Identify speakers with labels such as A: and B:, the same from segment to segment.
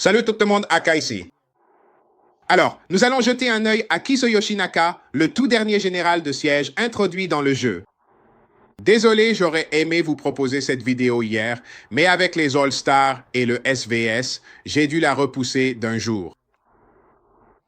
A: Salut tout le monde, Aka ici. Alors, nous allons jeter un œil à Kiso Yoshinaka, le tout dernier général de siège introduit dans le jeu. Désolé, j'aurais aimé vous proposer cette vidéo hier, mais avec les All-Stars et le SVS, j'ai dû la repousser d'un jour.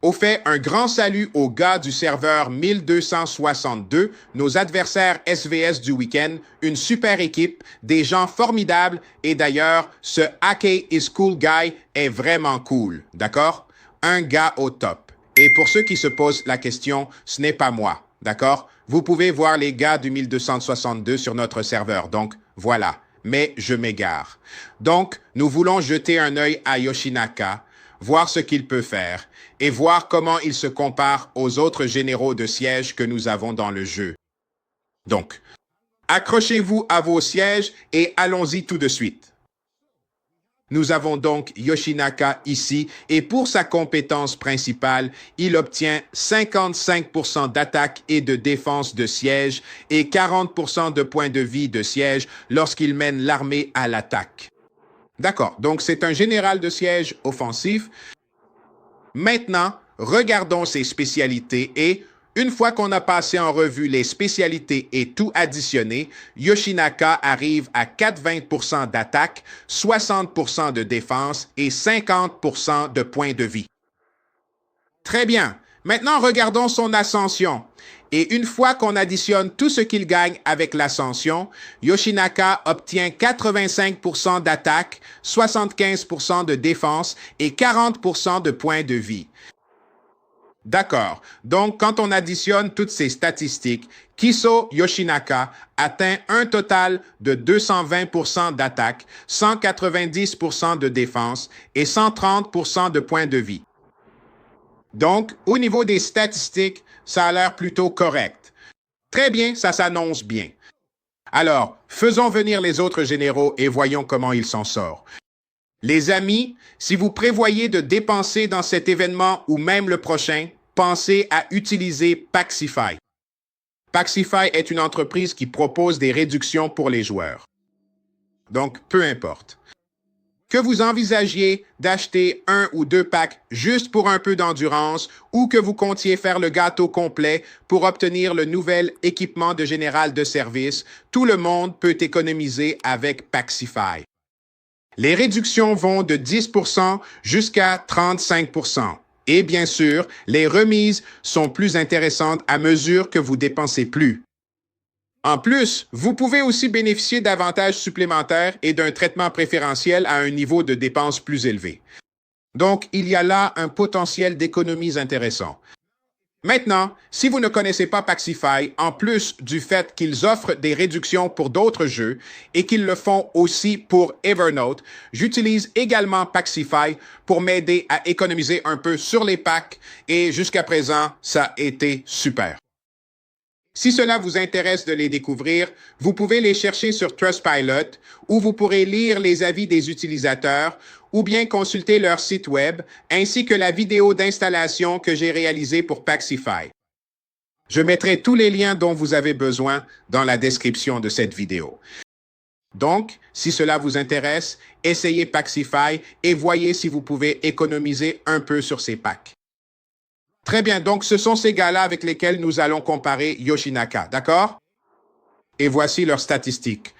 A: Au fait, un grand salut aux gars du serveur 1262, nos adversaires SVS du week-end, une super équipe, des gens formidables et d'ailleurs, ce Ake is cool guy est vraiment cool, d'accord? Un gars au top. Et pour ceux qui se posent la question, ce n'est pas moi, d'accord? Vous pouvez voir les gars du 1262 sur notre serveur, donc voilà. Mais je m'égare. Donc, nous voulons jeter un œil à Yoshinaka, voir ce qu'il peut faire et voir comment il se compare aux autres généraux de siège que nous avons dans le jeu. Donc, accrochez-vous à vos sièges et allons-y tout de suite. Nous avons donc Yoshinaka ici et pour sa compétence principale, il obtient 55% d'attaque et de défense de siège et 40% de points de vie de siège lorsqu'il mène l'armée à l'attaque. D'accord, donc c'est un général de siège offensif. Maintenant, regardons ses spécialités et, une fois qu'on a passé en revue les spécialités et tout additionné, Yoshinaka arrive à 420% d'attaque, 60% de défense et 50% de points de vie. Très bien. Maintenant, regardons son ascension. Et une fois qu'on additionne tout ce qu'il gagne avec l'ascension, Yoshinaka obtient 85% d'attaque, 75% de défense et 40% de points de vie. D'accord. Donc, quand on additionne toutes ces statistiques, Kiso Yoshinaka atteint un total de 220% d'attaque, 190% de défense et 130% de points de vie. Donc, au niveau des statistiques, ça a l'air plutôt correct. Très bien, ça s'annonce bien. Alors, faisons venir les autres généraux et voyons comment ils s'en sortent. Les amis, si vous prévoyez de dépenser dans cet événement ou même le prochain, pensez à utiliser Paxify. Paxify est une entreprise qui propose des réductions pour les joueurs. Donc, peu importe. Que vous envisagiez d'acheter 1 ou 2 packs juste pour un peu d'endurance ou que vous comptiez faire le gâteau complet pour obtenir le nouvel équipement de général de service, tout le monde peut économiser avec Paxify. Les réductions vont de 10% jusqu'à 35%. Et bien sûr, les remises sont plus intéressantes à mesure que vous dépensez plus. En plus, vous pouvez aussi bénéficier d'avantages supplémentaires et d'un traitement préférentiel à un niveau de dépenses plus élevé. Donc, il y a là un potentiel d'économies intéressant. Maintenant, si vous ne connaissez pas Paxify, en plus du fait qu'ils offrent des réductions pour d'autres jeux et qu'ils le font aussi pour Evernote, j'utilise également Paxify pour m'aider à économiser un peu sur les packs et jusqu'à présent, ça a été super. Si cela vous intéresse de les découvrir, vous pouvez les chercher sur Trustpilot où vous pourrez lire les avis des utilisateurs ou bien consulter leur site web ainsi que la vidéo d'installation que j'ai réalisée pour Paxify. Je mettrai tous les liens dont vous avez besoin dans la description de cette vidéo. Donc, si cela vous intéresse, essayez Paxify et voyez si vous pouvez économiser un peu sur ces packs. Très bien, donc ce sont ces gars-là avec lesquels nous allons comparer Yoshinaka, d'accord? Et voici leurs statistiques.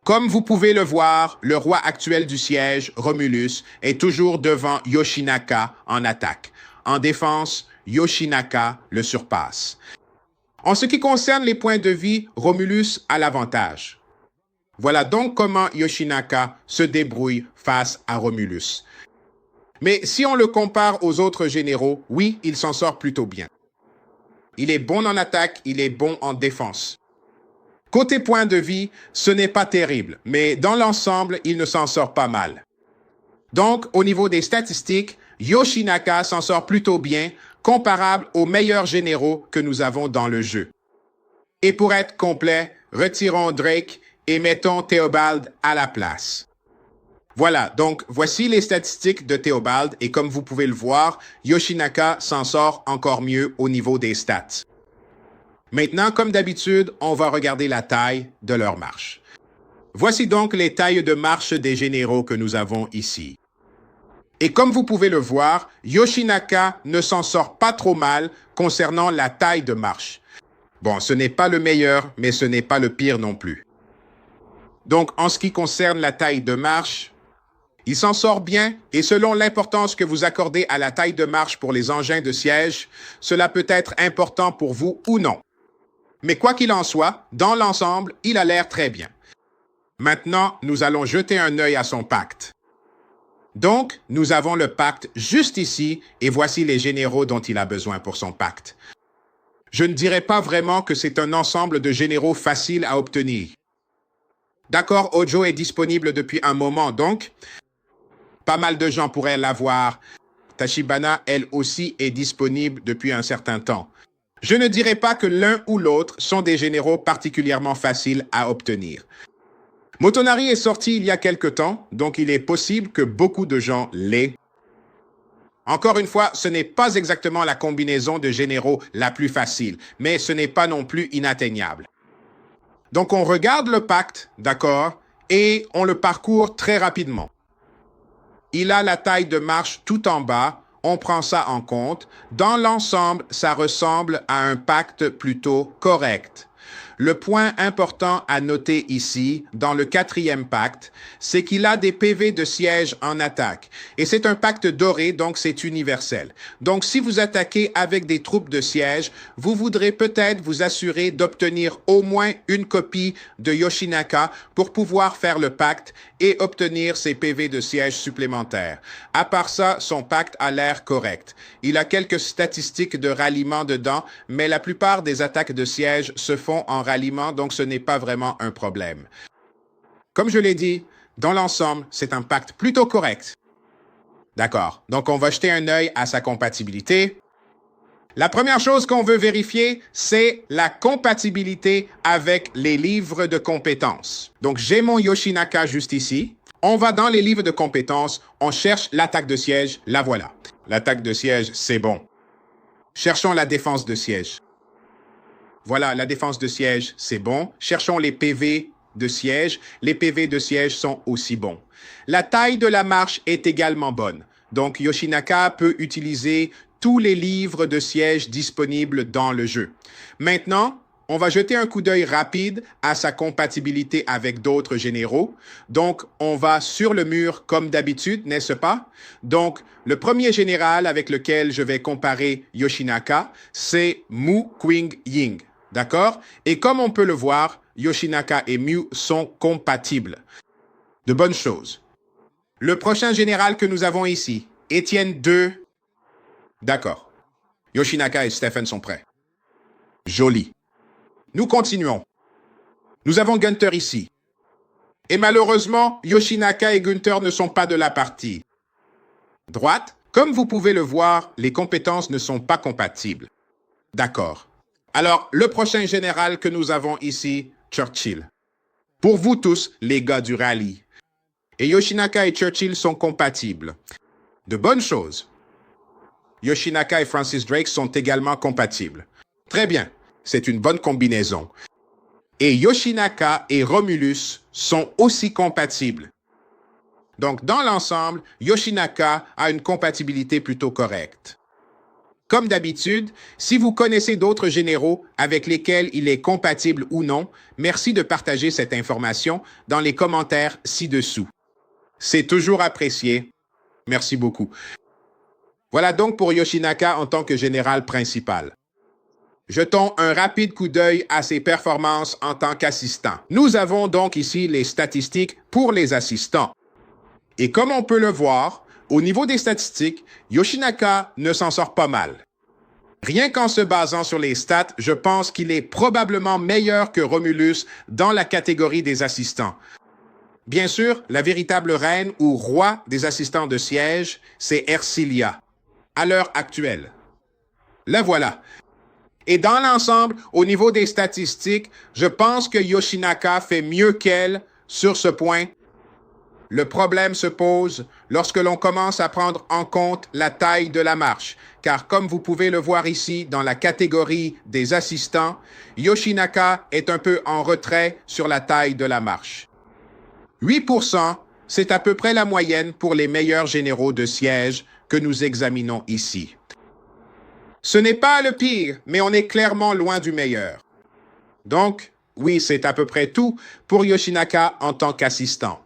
A: Comme vous pouvez le voir, le roi actuel du siège, Romulus, est toujours devant Yoshinaka en attaque. En défense, Yoshinaka le surpasse. En ce qui concerne les points de vie, Romulus a l'avantage. Voilà donc comment Yoshinaka se débrouille face à Romulus. Mais si on le compare aux autres généraux, oui, il s'en sort plutôt bien. Il est bon en attaque, il est bon en défense. Côté point de vie, ce n'est pas terrible, mais dans l'ensemble, il ne s'en sort pas mal. Donc, au niveau des statistiques, Yoshinaka s'en sort plutôt bien, comparable aux meilleurs généraux que nous avons dans le jeu. Et pour être complet, retirons Drake et mettons Theobald à la place. Voilà, donc voici les statistiques de Theobald et comme vous pouvez le voir, Yoshinaka s'en sort encore mieux au niveau des stats. Maintenant, comme d'habitude, on va regarder la taille de leur marche. Voici donc les tailles de marche des généraux que nous avons ici. Et comme vous pouvez le voir, Yoshinaka ne s'en sort pas trop mal concernant la taille de marche. Bon, ce n'est pas le meilleur, mais ce n'est pas le pire non plus. Donc, en ce qui concerne la taille de marche, il s'en sort bien et selon l'importance que vous accordez à la taille de marche pour les engins de siège, cela peut être important pour vous ou non. Mais quoi qu'il en soit, dans l'ensemble, il a l'air très bien. Maintenant, nous allons jeter un œil à son pacte. Donc, nous avons le pacte juste ici et voici les généraux dont il a besoin pour son pacte. Je ne dirais pas vraiment que c'est un ensemble de généraux faciles à obtenir. D'accord, Hojo est disponible depuis un moment, donc pas mal de gens pourraient l'avoir. Tachibana, elle aussi, est disponible depuis un certain temps. Je ne dirais pas que l'un ou l'autre sont des généraux particulièrement faciles à obtenir. Motonari est sorti il y a quelque temps, donc il est possible que beaucoup de gens l'aient. Encore une fois, ce n'est pas exactement la combinaison de généraux la plus facile, mais ce n'est pas non plus inatteignable. Donc on regarde le pacte, d'accord, et on le parcourt très rapidement. Il a la taille de marche tout en bas, on prend ça en compte. Dans l'ensemble, ça ressemble à un pacte plutôt correct. Le point important à noter ici, dans le 4e pacte, c'est qu'il a des PV de siège en attaque. Et c'est un pacte doré, donc c'est universel. Donc si vous attaquez avec des troupes de siège, vous voudrez peut-être vous assurer d'obtenir au moins une copie de Yoshinaka pour pouvoir faire le pacte et obtenir ses PV de siège supplémentaires. À part ça, son pacte a l'air correct. Il a quelques statistiques de ralliement dedans, mais la plupart des attaques de siège se font en ralliement, donc ce n'est pas vraiment un problème. Comme je l'ai dit, dans l'ensemble, c'est un pacte plutôt correct. D'accord, donc on va jeter un œil à sa compatibilité. La première chose qu'on veut vérifier, c'est la compatibilité avec les livres de compétences. Donc j'ai mon Yoshinaka juste ici. On va dans les livres de compétences, on cherche l'attaque de siège, la voilà. L'attaque de siège, c'est bon. Cherchons la défense de siège. Voilà, la défense de siège, c'est bon. Cherchons les PV de siège. Les PV de siège sont aussi bons. La taille de la marche est également bonne. Donc, Yoshinaka peut utiliser tous les livres de siège disponibles dans le jeu. Maintenant, on va jeter un coup d'œil rapide à sa compatibilité avec d'autres généraux. Donc, on va sur le mur comme d'habitude, n'est-ce pas? Donc, le premier général avec lequel je vais comparer Yoshinaka, c'est Mu Qing Ying. D'accord? Et comme on peut le voir, Yoshinaka et Mu sont compatibles. De bonnes choses. Le prochain général que nous avons ici, Étienne II. D'accord. Yoshinaka et Stephen sont prêts. Joli. Nous continuons. Nous avons Gunther ici. Et malheureusement, Yoshinaka et Gunther ne sont pas de la partie. Droite, comme vous pouvez le voir, les compétences ne sont pas compatibles. D'accord. Alors, le prochain général que nous avons ici, Churchill. Pour vous tous, les gars du rallye. Et Yoshinaka et Churchill sont compatibles. De bonnes choses. Yoshinaka et Francis Drake sont également compatibles. Très bien, c'est une bonne combinaison. Et Yoshinaka et Romulus sont aussi compatibles. Donc, dans l'ensemble, Yoshinaka a une compatibilité plutôt correcte. Comme d'habitude, si vous connaissez d'autres généraux avec lesquels il est compatible ou non, merci de partager cette information dans les commentaires ci-dessous. C'est toujours apprécié. Merci beaucoup. Voilà donc pour Yoshinaka en tant que général principal. Jetons un rapide coup d'œil à ses performances en tant qu'assistant. Nous avons donc ici les statistiques pour les assistants. Et comme on peut le voir, au niveau des statistiques, Yoshinaka ne s'en sort pas mal. Rien qu'en se basant sur les stats, je pense qu'il est probablement meilleur que Romulus dans la catégorie des assistants. Bien sûr, la véritable reine ou roi des assistants de siège, c'est Ercilia, à l'heure actuelle. La voilà. Et dans l'ensemble, au niveau des statistiques, je pense que Yoshinaka fait mieux qu'elle sur ce point. Le problème se pose lorsque l'on commence à prendre en compte la taille de la marche, car comme vous pouvez le voir ici dans la catégorie des assistants, Yoshinaka est un peu en retrait sur la taille de la marche. 8%, c'est à peu près la moyenne pour les meilleurs généraux de siège que nous examinons ici. Ce n'est pas le pire, mais on est clairement loin du meilleur. Donc, oui, c'est à peu près tout pour Yoshinaka en tant qu'assistant.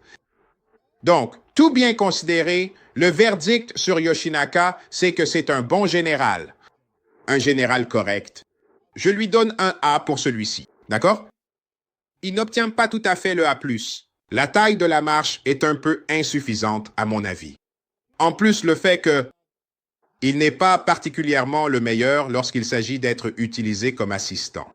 A: Donc, tout bien considéré, le verdict sur Yoshinaka, c'est que c'est un bon général. Un général correct. Je lui donne un A pour celui-ci, d'accord? Il n'obtient pas tout à fait le A+. La taille de la marche est un peu insuffisante à mon avis. En plus, le fait que il n'est pas particulièrement le meilleur lorsqu'il s'agit d'être utilisé comme assistant.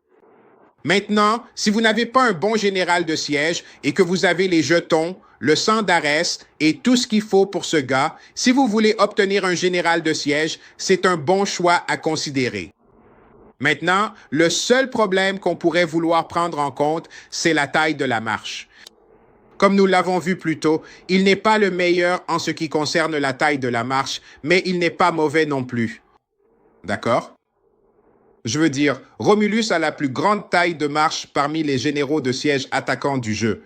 A: Maintenant, si vous n'avez pas un bon général de siège et que vous avez les jetons, le sang d'Arès et tout ce qu'il faut pour ce gars, si vous voulez obtenir un général de siège, c'est un bon choix à considérer. Maintenant, le seul problème qu'on pourrait vouloir prendre en compte, c'est la taille de la marche. Comme nous l'avons vu plus tôt, il n'est pas le meilleur en ce qui concerne la taille de la marche, mais il n'est pas mauvais non plus. D'accord? Je veux dire, Romulus a la plus grande taille de marche parmi les généraux de siège attaquants du jeu.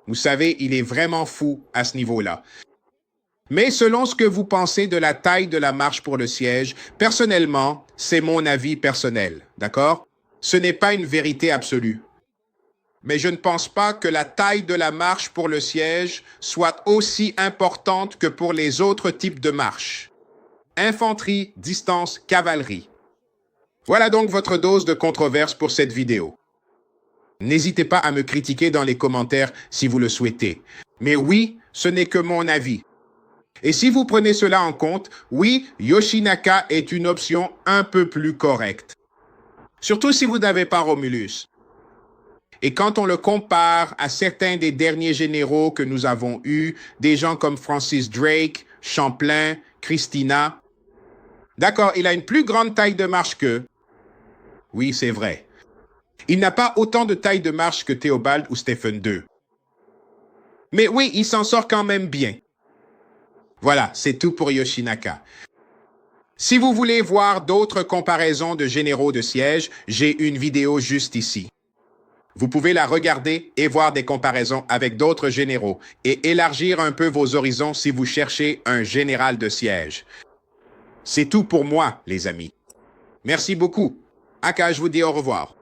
A: Vous savez, il est vraiment fou à ce niveau-là. Mais selon ce que vous pensez de la taille de la marche pour le siège, personnellement, c'est mon avis personnel, d'accord? Ce n'est pas une vérité absolue. Mais je ne pense pas que la taille de la marche pour le siège soit aussi importante que pour les autres types de marche. Infanterie, distance, cavalerie. Voilà donc votre dose de controverse pour cette vidéo. N'hésitez pas à me critiquer dans les commentaires si vous le souhaitez. Mais oui, ce n'est que mon avis. Et si vous prenez cela en compte, oui, Yoshinaka est une option un peu plus correcte. Surtout si vous n'avez pas Romulus. Et quand on le compare à certains des derniers généraux que nous avons eus, des gens comme Francis Drake, Champlain, Christina, d'accord, il a une plus grande taille de marche qu'eux. Oui, c'est vrai. Il n'a pas autant de taille de marche que Théobald ou Stephen II. Mais oui, il s'en sort quand même bien. Voilà, c'est tout pour Yoshinaka. Si vous voulez voir d'autres comparaisons de généraux de siège, j'ai une vidéo juste ici. Vous pouvez la regarder et voir des comparaisons avec d'autres généraux et élargir un peu vos horizons si vous cherchez un général de siège. C'est tout pour moi, les amis. Merci beaucoup. Aka, je vous dis au revoir.